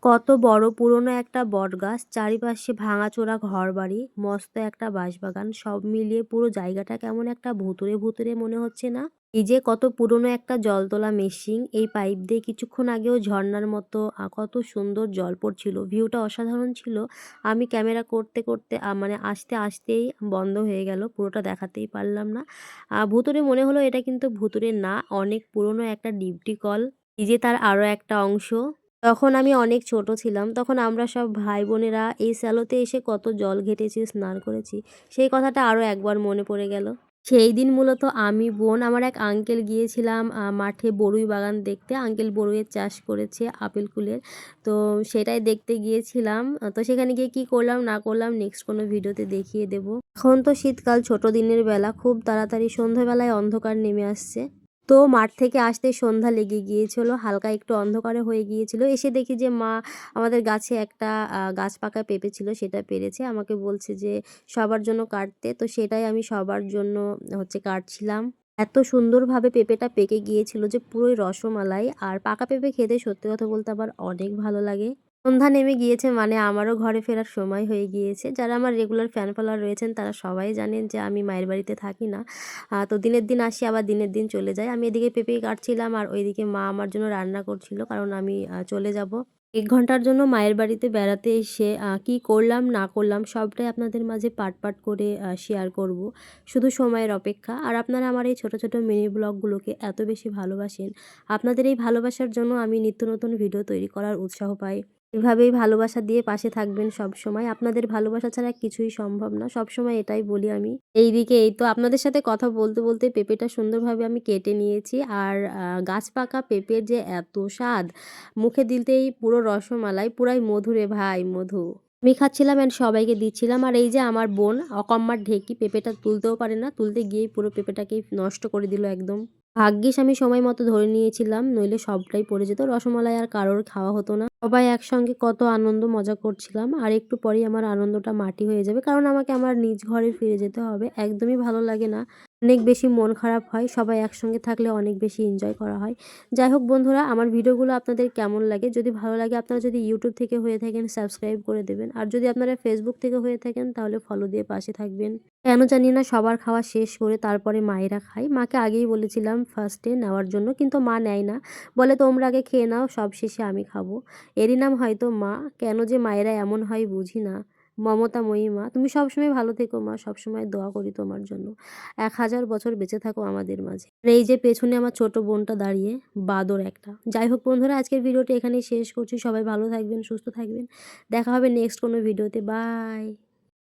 কত বড় পুরনো একটা বটগাছ, চারিপাশে ভাঙাচোরা ঘরবাড়ি, মস্ত একটা বাঁশবাগান, সব মিলিয়ে পুরো জায়গাটা কেমন একটা ভুতুড়ে ভুতুড়ে মনে হচ্ছে না? এই যে কত পুরনো একটা জলতোলা মেশিন, এই পাইপ দিয়ে কিছুক্ষণ আগেও ঝর্ণার মতো কত সুন্দর জল পড়ছিল, ভিউটা অসাধারণ ছিল। আমি ক্যামেরা করতে করতে মানে আসতে আসতেই বন্ধ হয়ে গেল, পুরোটা দেখাতেই পারলাম না। ভুতুড়ে মনে হলো, এটা কিন্তু ভুতুড়ে না, অনেক পুরনো একটা ডিপটি কল। এই যে তার আরো একটা অংশ। তখন আমি অনেক ছোট ছিলাম। তখন আমরা সব ভাই-বোনেরা এই স্যালোতে এসে কত জল ঘেঁটেছি, স্নান করেছি। সেই কথাটা আরও একবার মনে পড়ে গেল। সেই দিন মূলত আমি, বোন, আমার এক আঙ্কেল গিয়েছিলাম মাঠে বড়ুই বাগান দেখতে। আঙ্কেল বড়ুইয়ের চাষ করেছে আপেল কুলের। তো সেটাই দেখতে গিয়েছিলাম। তো সেখানে গিয়ে কি করলাম না করলাম নেক্সট কোনো ভিডিওতে দেখিয়ে দেব। এখন তো শীতকাল, ছোট দিনের বেলা, খুব তাড়াতাড়ি সন্ধ্যাবেলায় অন্ধকার নেমে আসছে। তো মাঠ থেকে আসতে সন্ধ্যা লেগে গিয়েছিল, হালকা একটু অন্ধকারে হয়ে গিয়েছিল। এসে দেখি যে মা আমাদের গাছে একটা গাছ পাকা পেঁপে ছিল, সেটা পেড়েছে। আমাকে বলছে যে সবার জন্য কাটতে। তো সেটাই আমি সবার জন্য কাটছিলাম। এত সুন্দরভাবে পেঁপেটা পেকে গিয়েছিল যে পুরোই রসমালাই। আর পাকা পেঁপে খেতে সত্যি কথা বলতে আবার অনেক ভালো লাগে। সন্ধ্যা নেমে গিয়েছে মানে আমারও ঘরে ফেরার সময় হয়ে গিয়েছে। যারা আমার রেগুলার ফ্যান ফলোয়ার রয়েছেন তারা সবাই জানেন যে আমি মায়ের বাড়িতে থাকি না। তো দিনের দিন আসি, আবার দিনের দিন চলে যাই। আমি এদিকে পেঁপে কাটছিলাম আর ওইদিকে মা আমার জন্য রান্না করছিল, কারণ আমি চলে যাব। ১ ঘন্টার জন্য মায়ের বাড়িতে বেড়াতে এসে কি করলাম না করলাম সবটাই আপনাদের মাঝে পার্ট পার্ট করে শেয়ার করব। শুধু সময়ের অপেক্ষা। আর আপনারা আমার এই ছোট ছোট মিনি ব্লগগুলোকে এত বেশি ভালোবাসেন। আপনাদের এই ভালোবাসার জন্য আমি নিত্য নতুন ভিডিও তৈরি করার উৎসাহ পাই। এভাবেই ভালোবাসা দিয়ে পাশে থাকবেন সবসময়। আপনাদের ভালোবাসা ছাড়া কিছুই সম্ভব না। সবসময় এটাই বলি আমি। এইদিকে এই তো আপনাদের সাথে কথা বলতে বলতে পেঁপেটা সুন্দরভাবে আমি কেটে নিয়েছি। আর গাছ পাকা পেঁপের যে এত স্বাদ, মুখে দিতেই পুরো রসমালাই, পুরাই মধু রে ভাই, মধু। আমি খাচ্ছিলাম অ্যান্ড সবাইকে দিচ্ছিলাম। আর এই যে আমার বোন, অকম্মার ঢেঁকি, পেঁপেটা তুলতেও পারে না। তুলতে গিয়েই পুরো পেঁপেটাকেই নষ্ট করে দিল একদম। ভাগ্যিস আমি সময় মতো ধরে নিয়েছিলাম, নইলে সবটাই পড়ে যেত। রসমালাই আর কারোর খাওয়া হতো না। সবাই একসঙ্গে কত আনন্দ মজা করছিলাম। আর একটু পরেই আমার আনন্দটা মাটি হয়ে যাবে, কারণ আমাকে আমার নিজ ঘরে ফিরে যেতে হবে। একদমই ভালো লাগে না, অনেক বেশি মন খারাপ হয়। সবাই একসঙ্গে থাকলে অনেক বেশি এনজয় করা হয়। যাই হোক বন্ধুরা, আমার ভিডিওগুলো আপনাদের কেমন লাগে? যদি ভালো লাগে, আপনারা যদি ইউটিউব থেকে হয়ে থাকেন সাবস্ক্রাইব করে দেবেন। আর যদি আপনারা ফেসবুক থেকে হয়ে থাকেন তাহলে ফলো দিয়ে পাশে থাকবেন। কেন জানি না সবার খাওয়া শেষ করে তারপরে মায়েরা খায়। মাকে আগেই বলেছিলাম ফার্স্টে নেওয়ার জন্য, কিন্তু মা নেয় না। বলে তোমরা আগে খেয়ে নাও, সব শেষে আমি খাবো। এরই নাম হয়তো মা। কেন যে মায়েরা এমন হয় বুঝি না। মমতাময়ী মা, তুমি সবসময় ভালো থেকো মা, সবসময় দোয়া করি তোমার জন্য। ১,০০০ বছর বেঁচে থাকো আমাদের মাঝে। আর এই যে পেছনে আমার ছোট বোনটা দাঁড়িয়ে, বাদর একটা। যাই হোক বন্ধুরা, আজকের ভিডিওটি এখানেই শেষ করছি। সবাই ভালো থাকবেন, সুস্থ থাকবেন। দেখা হবে নেক্সট কোনো ভিডিওতে। বাই।